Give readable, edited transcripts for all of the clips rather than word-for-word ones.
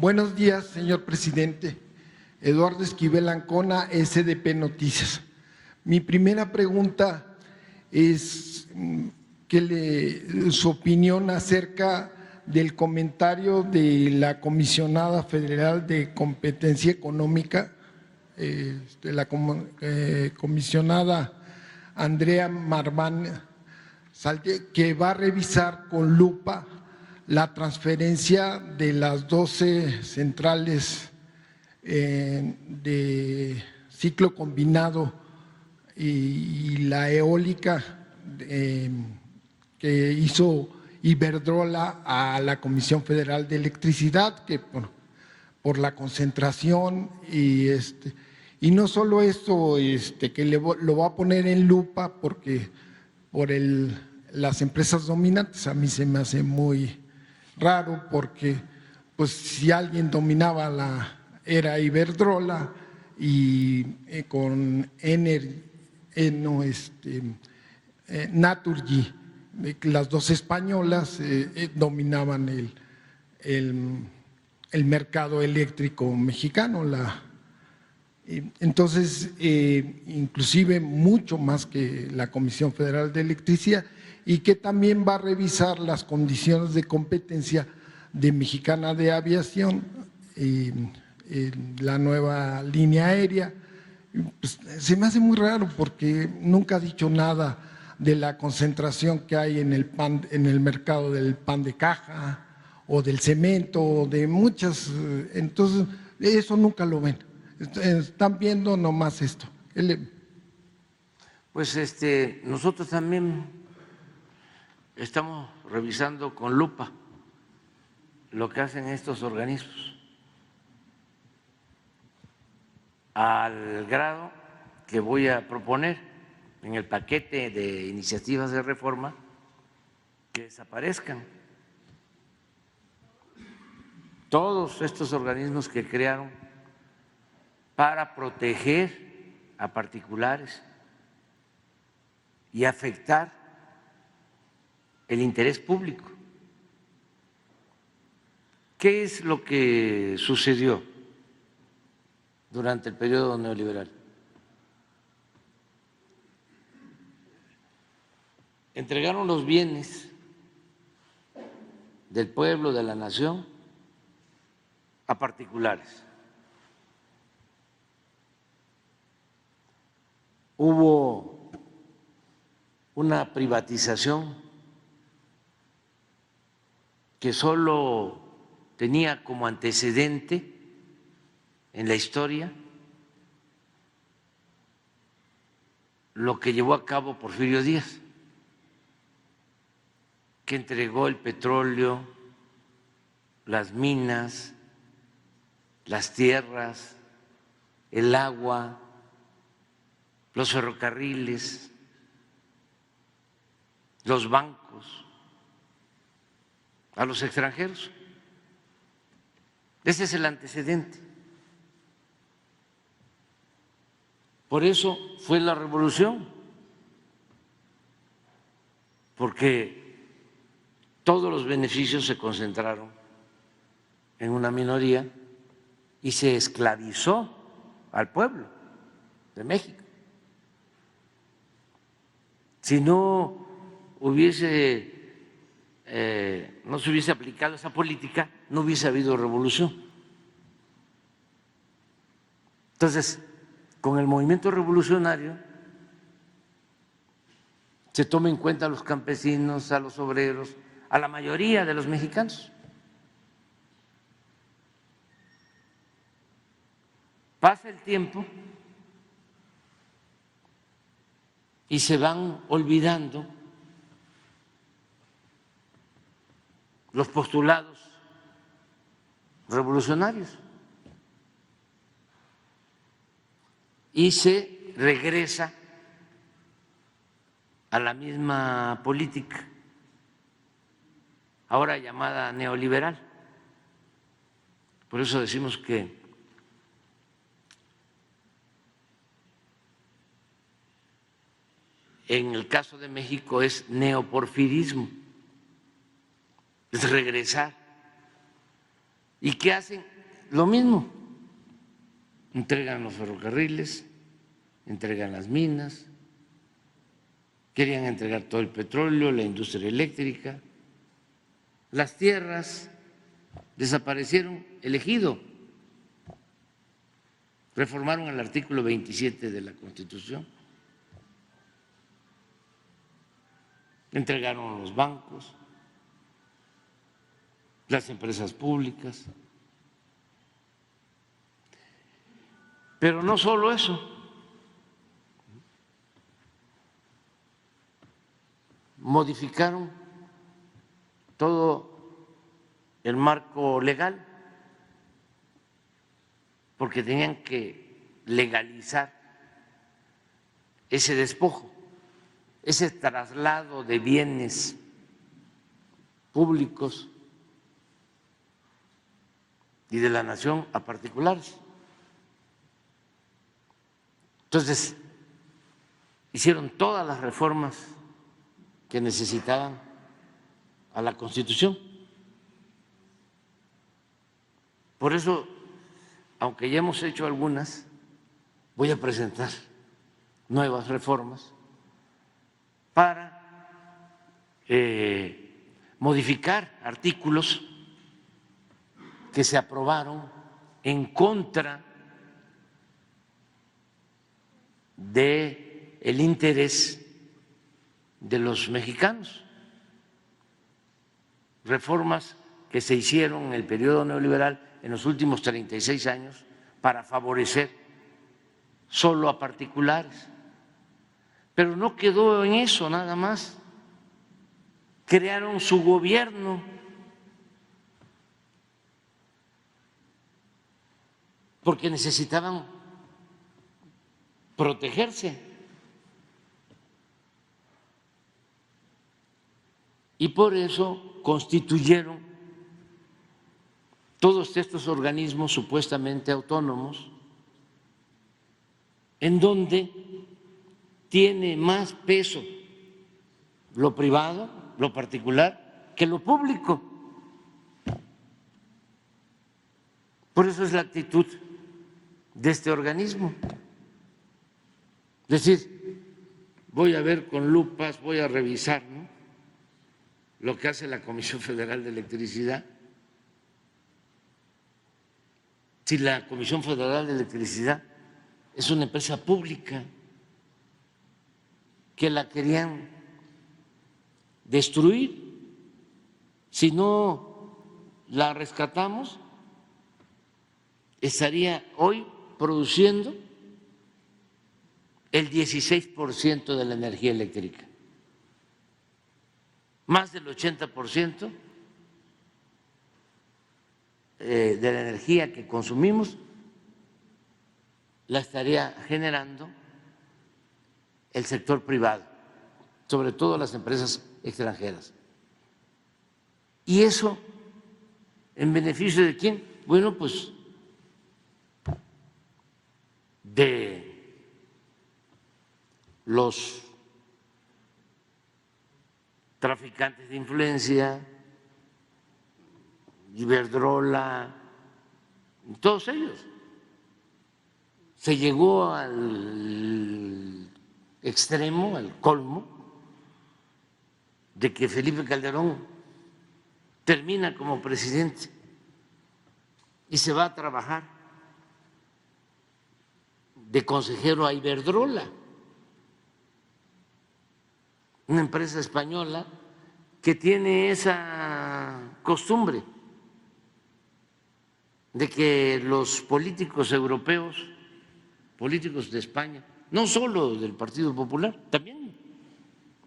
Buenos días, señor presidente. Eduardo Esquivel Ancona, SDP Noticias. Mi primera pregunta es su opinión acerca del comentario de la comisionada federal de competencia económica, comisionada Andrea Marván, que va a revisar con lupa la transferencia de las 12 centrales de ciclo combinado y la eólica que hizo Iberdrola a la Comisión Federal de Electricidad, que por la concentración y no solo esto, que lo va a poner en lupa porque por las empresas dominantes. A mí se me hace muy raro porque pues si alguien dominaba era Iberdrola y con Naturgy, las dos españolas dominaban el mercado eléctrico mexicano. Entonces, inclusive mucho más que la Comisión Federal de Electricidad, y que también va a revisar las condiciones de competencia de Mexicana de Aviación, la nueva línea aérea. Pues, se me hace muy raro porque nunca ha dicho nada de la concentración que hay en el mercado del pan de caja o del cemento, o de muchas. Entonces, eso nunca lo ven. Están viendo nomás esto. Pues nosotros también estamos revisando con lupa lo que hacen estos organismos, al grado que voy a proponer en el paquete de iniciativas de reforma que desaparezcan todos estos organismos que crearon para proteger a particulares y afectar el interés público. ¿Qué es lo que sucedió durante el periodo neoliberal? Entregaron los bienes del pueblo, de la nación, a particulares. Hubo una privatización que solo tenía como antecedente en la historia lo que llevó a cabo Porfirio Díaz, que entregó el petróleo, las minas, las tierras, el agua, los ferrocarriles, los bancos a los extranjeros. Ese es el antecedente. Por eso fue la revolución, porque todos los beneficios se concentraron en una minoría y se esclavizó al pueblo de México. Si no se hubiese aplicado esa política, no hubiese habido revolución. Entonces, con el movimiento revolucionario se toma en cuenta a los campesinos, a los obreros, a la mayoría de los mexicanos. Pasa el tiempo y se van olvidando los postulados revolucionarios y se regresa a la misma política, ahora llamada neoliberal. Por eso decimos que en el caso de México es neoporfirismo, es regresar. ¿Y qué hacen? lo mismo, entregan los ferrocarriles, entregan las minas, querían entregar todo el petróleo, la industria eléctrica, las tierras, desaparecieron el ejido, reformaron el artículo 27 de la Constitución, entregaron los bancos, las empresas públicas. Pero no solo eso, modificaron todo el marco legal porque tenían que legalizar ese despojo, ese traslado de bienes públicos y de la nación a particulares. Entonces, hicieron todas las reformas que necesitaban a la Constitución. Por eso, aunque ya hemos hecho algunas, voy a presentar nuevas reformas para modificar artículos que se aprobaron en contra del interés de los mexicanos, reformas que se hicieron en el periodo neoliberal en los últimos 36 años para favorecer solo a particulares. Pero no quedó en eso nada más, crearon su gobierno, porque necesitaban protegerse. Y por eso constituyeron todos estos organismos supuestamente autónomos, en donde tiene más peso lo privado, lo particular, que lo público. Por eso es la actitud de este organismo. Es decir, voy a ver con lupas, voy a revisar, ¿no?, lo que hace la Comisión Federal de Electricidad. Si la Comisión Federal de Electricidad es una empresa pública que la querían destruir, si no la rescatamos, estaría hoy produciendo el 16% de la energía eléctrica. Más del 80% de la energía que consumimos la estaría generando el sector privado, sobre todo las empresas extranjeras. ¿Y eso en beneficio de quién? Bueno, pues de los traficantes de influencia, Iberdrola, todos ellos. Se llegó al extremo, al colmo, de que Felipe Calderón termina como presidente y se va a trabajar de consejero a Iberdrola, una empresa española que tiene esa costumbre de que los políticos europeos, políticos de España, no solo del Partido Popular, también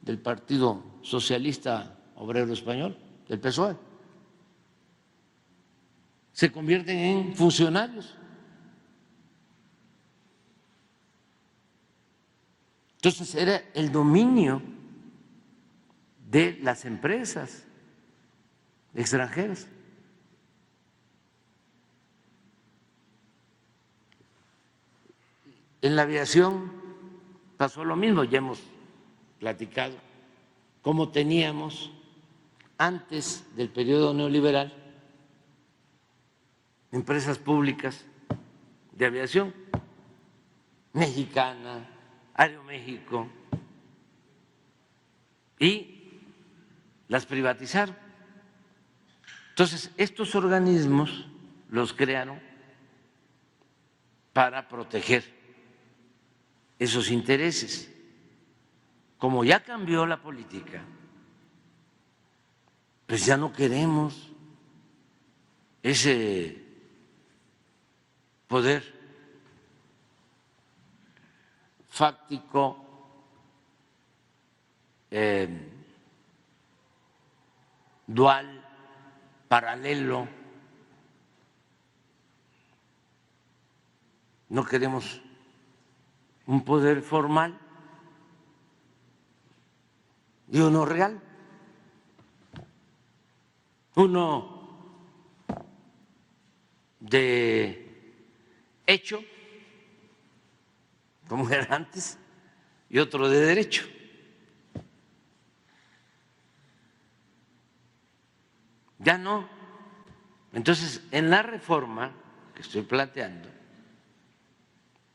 del Partido Socialista Obrero Español, del PSOE, se convierten en funcionarios. Entonces era el dominio de las empresas extranjeras. En la aviación pasó lo mismo, ya hemos platicado cómo teníamos antes del periodo neoliberal empresas públicas de aviación, Mexicana, Aeroméxico, y las privatizaron. Entonces, estos organismos los crearon para proteger esos intereses. Como ya cambió la política, pues ya no queremos ese poder fáctico, dual, paralelo. No queremos un poder formal y uno real, uno de hecho, como era antes, y otro de derecho. Ya no. Entonces, en la reforma que estoy planteando,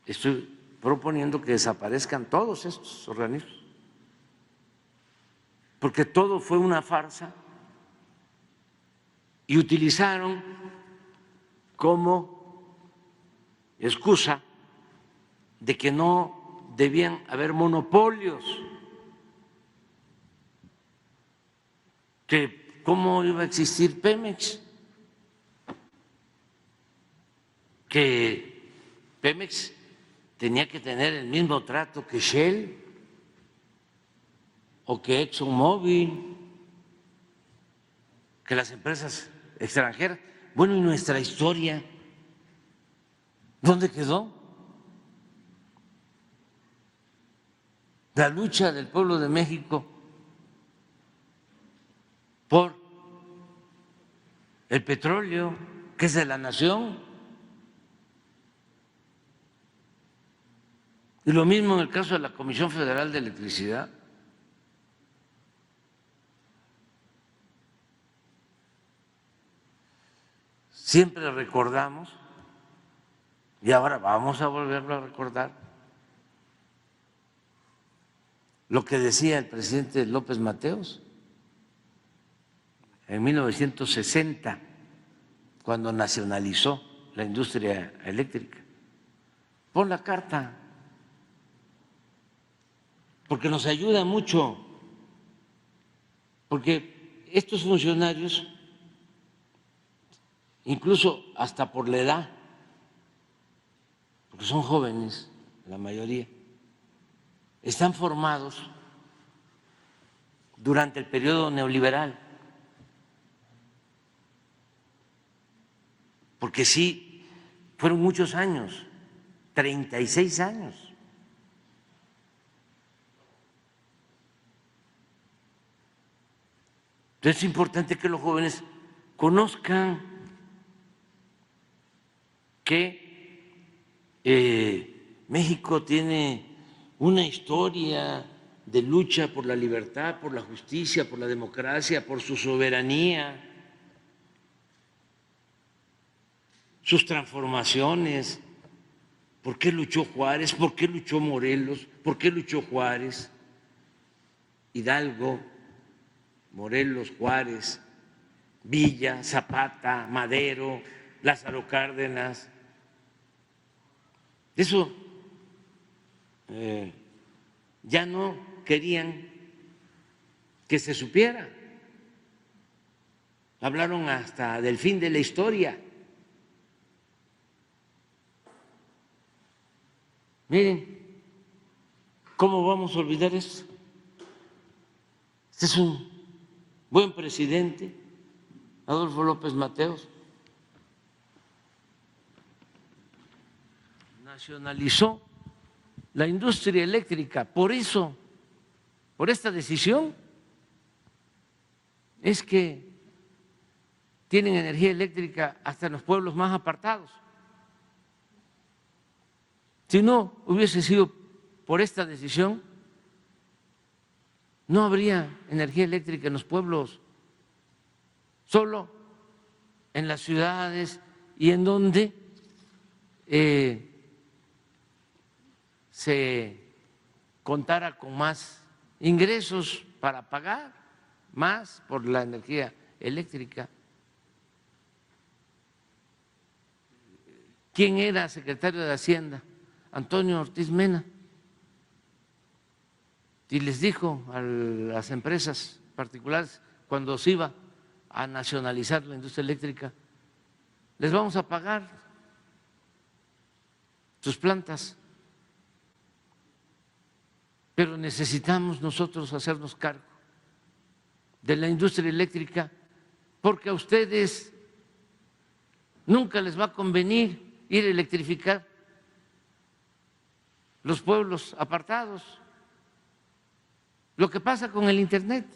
estoy proponiendo que desaparezcan todos estos organismos, porque todo fue una farsa y utilizaron como excusa de que no debían haber monopolios, que cómo iba a existir Pemex, que Pemex tenía que tener el mismo trato que Shell o que ExxonMobil, que las empresas extranjeras. Bueno, ¿y nuestra historia dónde quedó? La lucha del pueblo de México por el petróleo, que es de la nación. Y lo mismo en el caso de la Comisión Federal de Electricidad. Siempre recordamos, y ahora vamos a volverlo a recordar, lo que decía el presidente López Mateos en 1960, cuando nacionalizó la industria eléctrica. Pon la carta, porque nos ayuda mucho, porque estos funcionarios, incluso hasta por la edad, porque son jóvenes la mayoría, están formados durante el periodo neoliberal, porque sí, fueron muchos años, 36 años. Entonces es importante que los jóvenes conozcan que México tiene una historia de lucha por la libertad, por la justicia, por la democracia, por su soberanía, sus transformaciones. ¿Por qué luchó Juárez? ¿Por qué luchó Morelos? ¿Por qué luchó Juárez? Hidalgo, Morelos, Juárez, Villa, Zapata, Madero, Lázaro Cárdenas. Eso ya no querían que se supiera. Hablaron hasta del fin de la historia. Miren, ¿cómo vamos a olvidar eso? Este es un buen presidente, Adolfo López Mateos. Nacionalizó la industria eléctrica. Por eso, por esta decisión, es que tienen energía eléctrica hasta en los pueblos más apartados. Si no hubiese sido por esta decisión, no habría energía eléctrica en los pueblos, solo en las ciudades y en donde se contara con más ingresos para pagar más por la energía eléctrica. ¿Quién era secretario de Hacienda? Antonio Ortiz Mena. Y les dijo a las empresas particulares, cuando se iba a nacionalizar la industria eléctrica, les vamos a pagar sus plantas, pero necesitamos nosotros hacernos cargo de la industria eléctrica porque a ustedes nunca les va a convenir ir a electrificar los pueblos apartados. Lo que pasa con el Internet,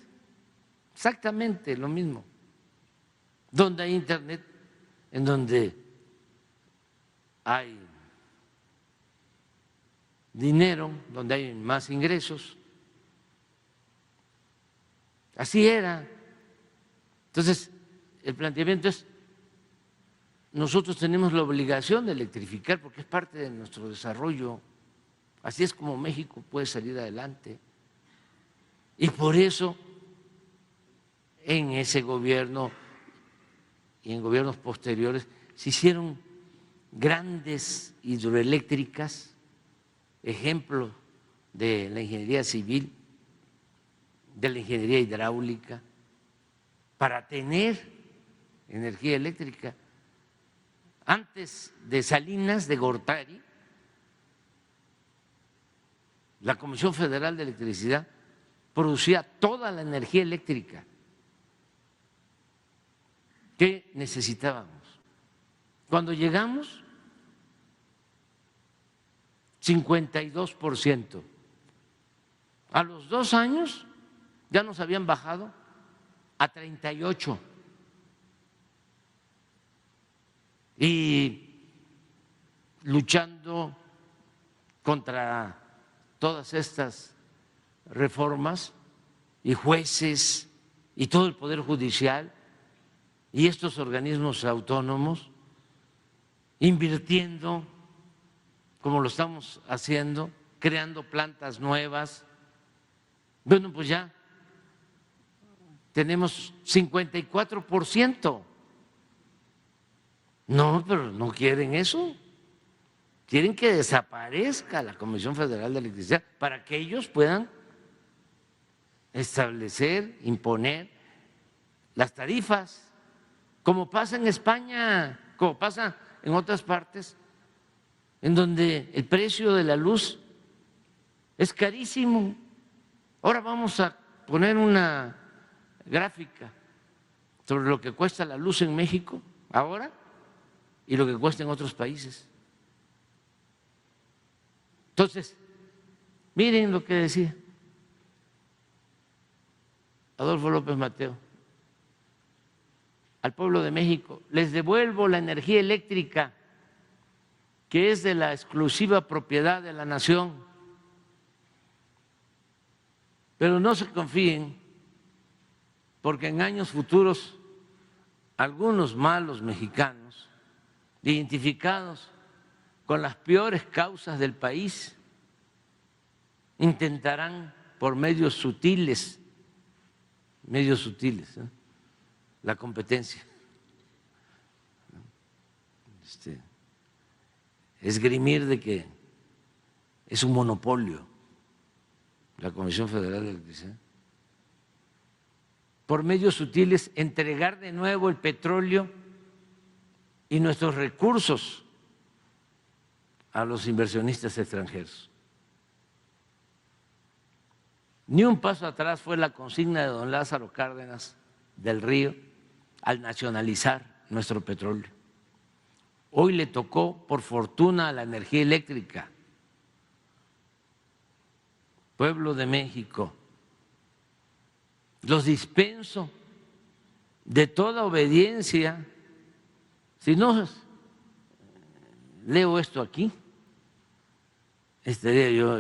exactamente lo mismo. Donde hay Internet, en donde hay dinero, donde hay más ingresos. Así era. Entonces, el planteamiento es, nosotros tenemos la obligación de electrificar porque es parte de nuestro desarrollo. Así es como México puede salir adelante. Y por eso, en ese gobierno y en gobiernos posteriores, se hicieron grandes hidroeléctricas, ejemplo de la ingeniería civil, de la ingeniería hidráulica, para tener energía eléctrica. Antes de Salinas de Gortari, la Comisión Federal de Electricidad producía toda la energía eléctrica que necesitábamos. Cuando llegamos, 52%. A los 2 años ya nos habían bajado a 38%. Y luchando contra todas estas reformas y jueces y todo el Poder Judicial y estos organismos autónomos, invirtiendo como lo estamos haciendo, creando plantas nuevas. Bueno, pues ya tenemos 54%. No, pero no quieren eso. Quieren que desaparezca la Comisión Federal de Electricidad para que ellos puedan establecer, imponer las tarifas, como pasa en España, como pasa en otras partes, en donde el precio de la luz es carísimo. Ahora vamos a poner una gráfica sobre lo que cuesta la luz en México ahora y lo que cuesta en otros países. Entonces, miren lo que decía Adolfo López Mateo al pueblo de México: les devuelvo la energía eléctrica que es de la exclusiva propiedad de la nación, pero no se confíen, porque en años futuros algunos malos mexicanos, identificados con las peores causas del país, intentarán por medios sutiles, la competencia, esgrimir de que es un monopolio la Comisión Federal de Electricidad, por medios sutiles entregar de nuevo el petróleo y nuestros recursos a los inversionistas extranjeros. Ni un paso atrás fue la consigna de don Lázaro Cárdenas del Río al nacionalizar nuestro petróleo. Hoy le tocó, por fortuna, a la energía eléctrica. Pueblo de México, los dispenso de toda obediencia. Si no leo esto aquí, estaría yo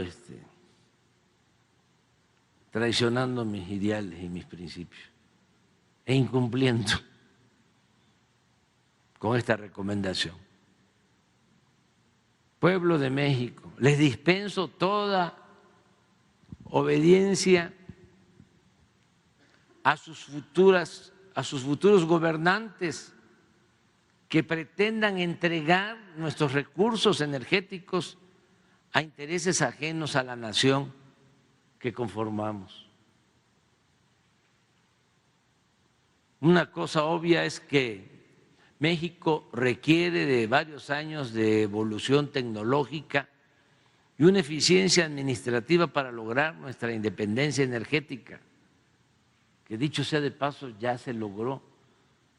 traicionando mis ideales y mis principios e incumpliendo con esta recomendación. Pueblo de México, les dispenso toda obediencia a sus futuros gobernantes que pretendan entregar nuestros recursos energéticos a intereses ajenos a la nación que conformamos. Una cosa obvia es que México requiere de varios años de evolución tecnológica y una eficiencia administrativa para lograr nuestra independencia energética, que dicho sea de paso ya se logró.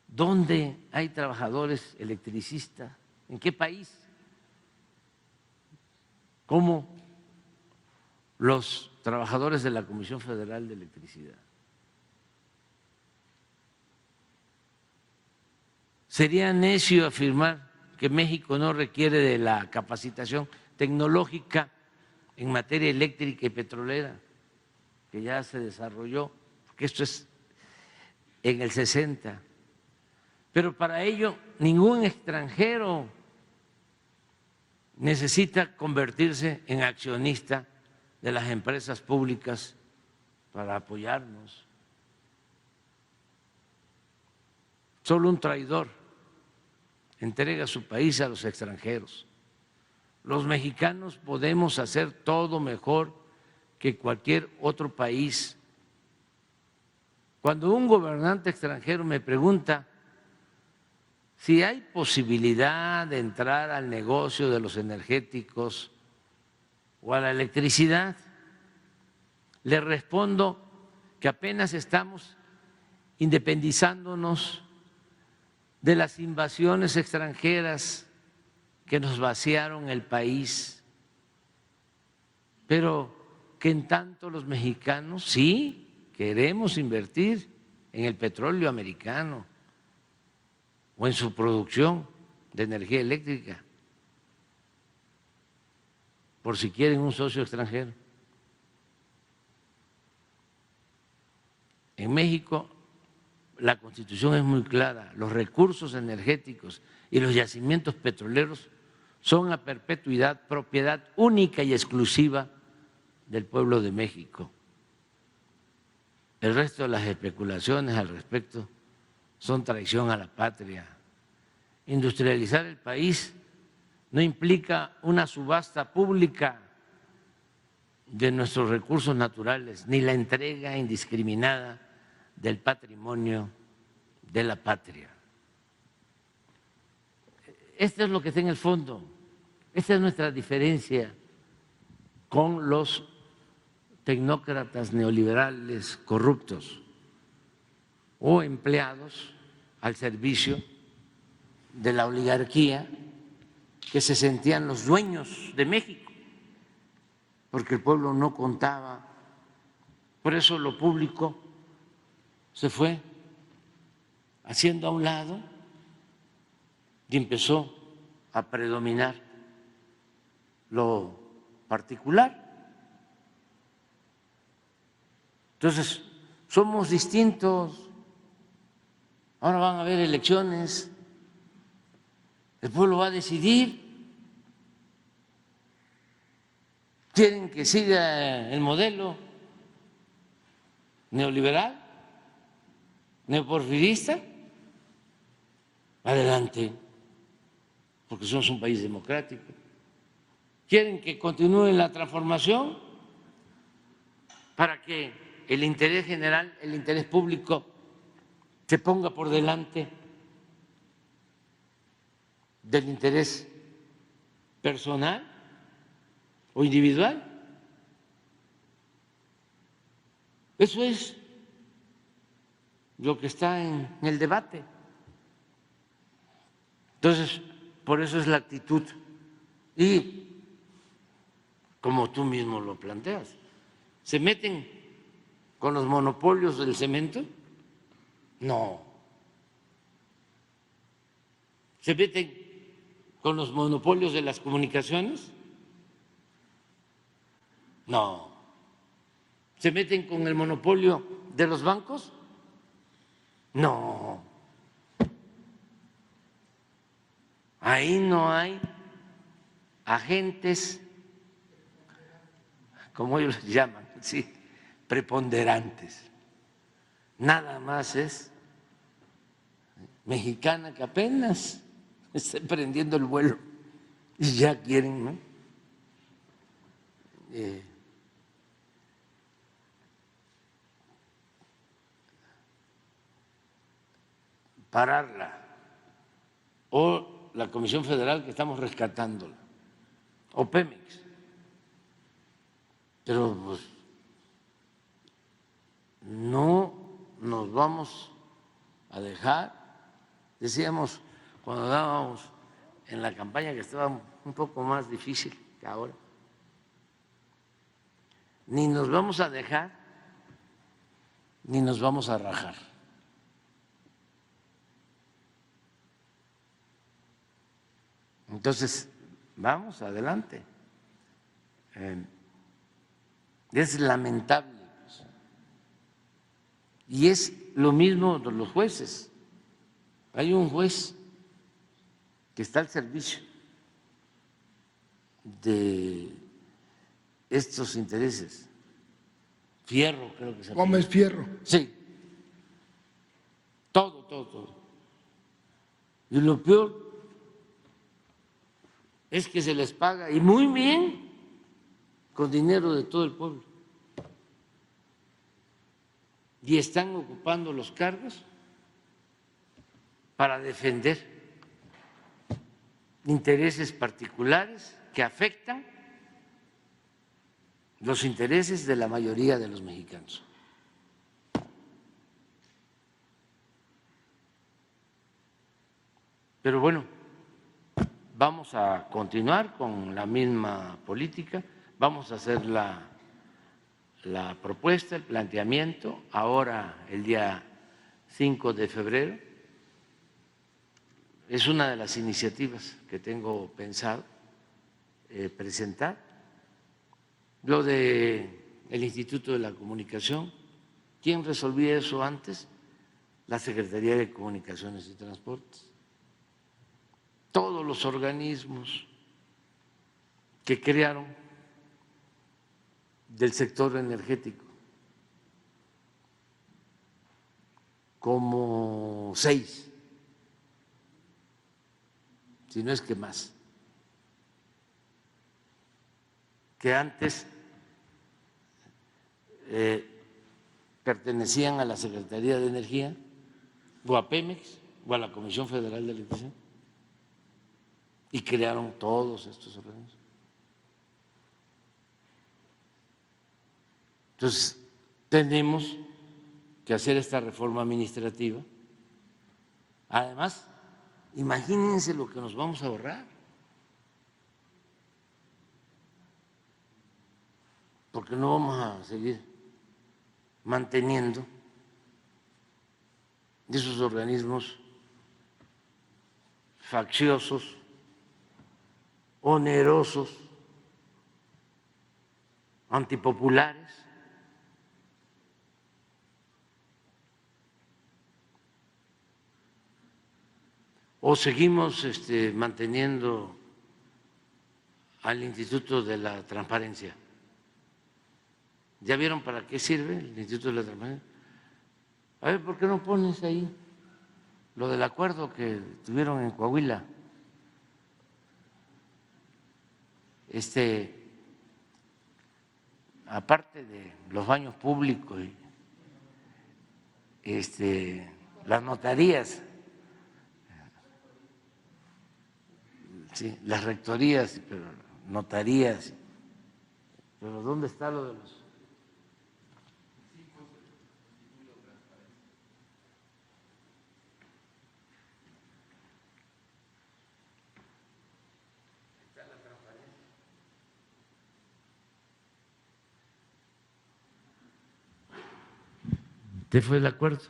¿Dónde hay trabajadores electricistas? ¿En qué país? ¿Cómo los trabajadores de la Comisión Federal de Electricidad? Sería necio afirmar que México no requiere de la capacitación tecnológica en materia eléctrica y petrolera, que ya se desarrolló, porque esto es en el 60. Pero para ello ningún extranjero necesita convertirse en accionista de las empresas públicas para apoyarnos. Solo un traidor entrega su país a los extranjeros. Los mexicanos podemos hacer todo mejor que cualquier otro país. Cuando un gobernante extranjero me pregunta si hay posibilidad de entrar al negocio de los energéticos o a la electricidad, le respondo que apenas estamos independizándonos de las invasiones extranjeras que nos vaciaron el país, pero que en tanto los mexicanos sí queremos invertir en el petróleo americano o en su producción de energía eléctrica, por si quieren un socio extranjero. En México la Constitución es muy clara, los recursos energéticos y los yacimientos petroleros son a perpetuidad propiedad única y exclusiva del pueblo de México. El resto de las especulaciones al respecto son traición a la patria. Industrializar el país no implica una subasta pública de nuestros recursos naturales, ni la entrega indiscriminada del patrimonio de la patria. Esto es lo que está en el fondo. Esta es nuestra diferencia con los tecnócratas neoliberales corruptos o empleados al servicio de la oligarquía que se sentían los dueños de México, porque el pueblo no contaba. Por eso lo público se fue haciendo a un lado y empezó a predominar lo particular. Entonces, somos distintos. Ahora van a haber elecciones, el pueblo va a decidir. ¿Quieren que siga el modelo neoliberal, neoporfirista? Adelante, porque somos un país democrático. ¿Quieren que continúe la transformación para que el interés general, el interés público se ponga por delante del interés personal o individual? Eso es lo que está en el debate. Entonces, por eso es la actitud. Y como tú mismo lo planteas, ¿se meten con los monopolios del cemento? No. ¿Se meten con los monopolios de las comunicaciones? No. ¿Se meten con el monopolio de los bancos? No. Ahí no hay agentes, como ellos les llaman, sí, preponderantes. Nada más es Mexicana que apenas está prendiendo el vuelo y ya quieren, ¿no? Pararla, o la Comisión Federal que estamos rescatándola, o Pemex. Pero pues, no nos vamos a dejar. Decíamos cuando dábamos en la campaña que estaba un poco más difícil que ahora, ni nos vamos a dejar, ni nos vamos a rajar. Entonces, vamos adelante. Es lamentable. Y es lo mismo de los jueces. Hay un juez que está al servicio de estos intereses. Fierro, creo que se llama. Gómez Fierro. Sí. Todo. Y lo peor es que se les paga, y muy bien, con dinero de todo el pueblo. Y están ocupando los cargos para defender intereses particulares que afectan los intereses de la mayoría de los mexicanos. Pero bueno, vamos a continuar con la misma política, vamos a hacer la propuesta, el planteamiento, ahora el día 5 de febrero. Es una de las iniciativas que tengo pensado presentar. Lo del Instituto de la Comunicación, ¿quién resolvía eso antes? La Secretaría de Comunicaciones y Transportes. Todos los organismos que crearon del sector energético, como 6, si no es que más, que antes pertenecían a la Secretaría de Energía, o a Pemex, o a la Comisión Federal de Electricidad, y crearon todos estos organismos. Entonces, tenemos que hacer esta reforma administrativa. Además, imagínense lo que nos vamos a ahorrar, porque no vamos a seguir manteniendo esos organismos facciosos, onerosos, antipopulares. O seguimos manteniendo al Instituto de la Transparencia. ¿Ya vieron para qué sirve el Instituto de la Transparencia? A ver, ¿por qué no pones ahí lo del acuerdo que tuvieron en Coahuila? Aparte de los baños públicos y las notarías, sí, las rectorías, pero notarías, pero ¿dónde está lo de los? ¿Qué fue el acuerdo?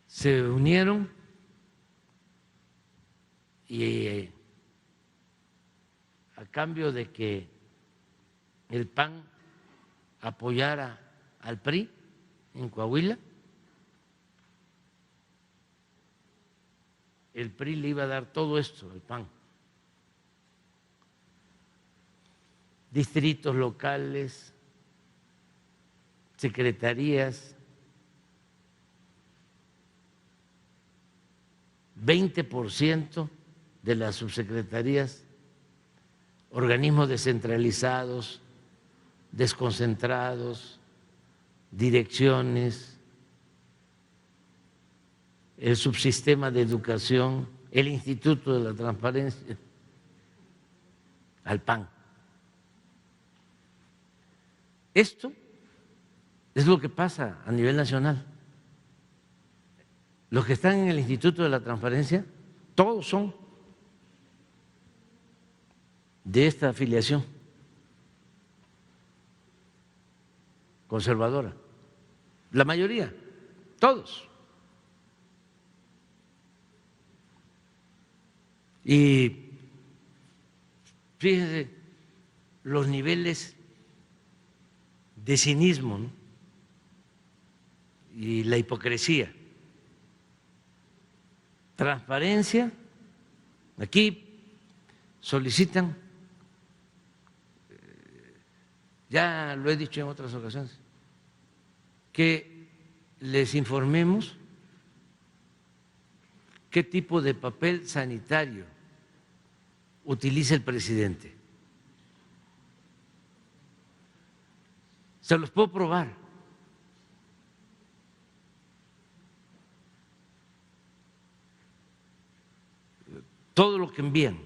Se unieron y a cambio de que el PAN apoyara al PRI en Coahuila, el PRI le iba a dar todo esto, el PAN. Distritos locales, secretarías, 20% de las subsecretarías, organismos descentralizados, desconcentrados, direcciones, el subsistema de educación, el Instituto de la Transparencia, al PAN. Esto es lo que pasa a nivel nacional. Los que están en el Instituto de la Transparencia, todos son de esta afiliación conservadora. La mayoría, todos. Y fíjense los niveles de cinismo, ¿no? Y la hipocresía. Transparencia, aquí solicitan, ya lo he dicho en otras ocasiones, que les informemos qué tipo de papel sanitario utiliza el presidente. Se los puedo probar. Todo lo que envían.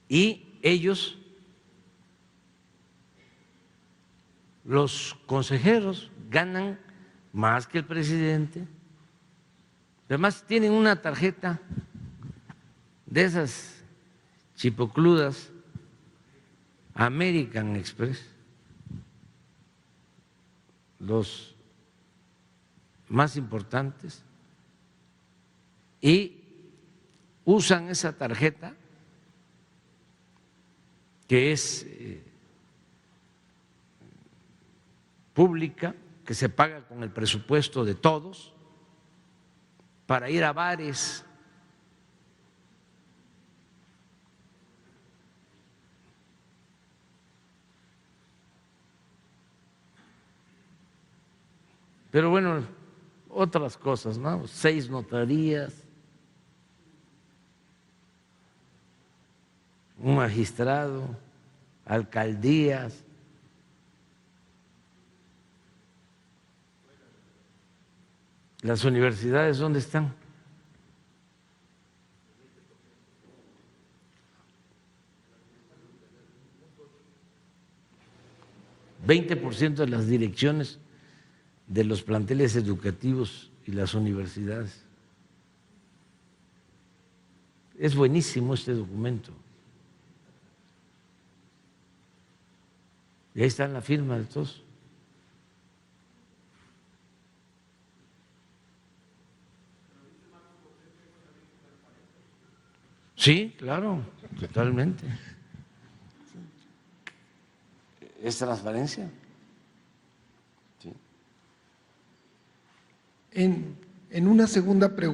Y ellos, los consejeros, ganan más que el presidente. Además tienen una tarjeta de esas chipocludas, American Express, los más importantes, y usan esa tarjeta que es pública, que se paga con el presupuesto de todos, para ir a bares, pero bueno, otras cosas, ¿no? 6 notarías, un magistrado, alcaldías. ¿Las universidades dónde están? $20 de las direcciones de los planteles educativos y las universidades. Es buenísimo este documento. Y ahí está la firma de todos. Sí, claro, totalmente. ¿Es transparencia? Sí. En una segunda pregunta.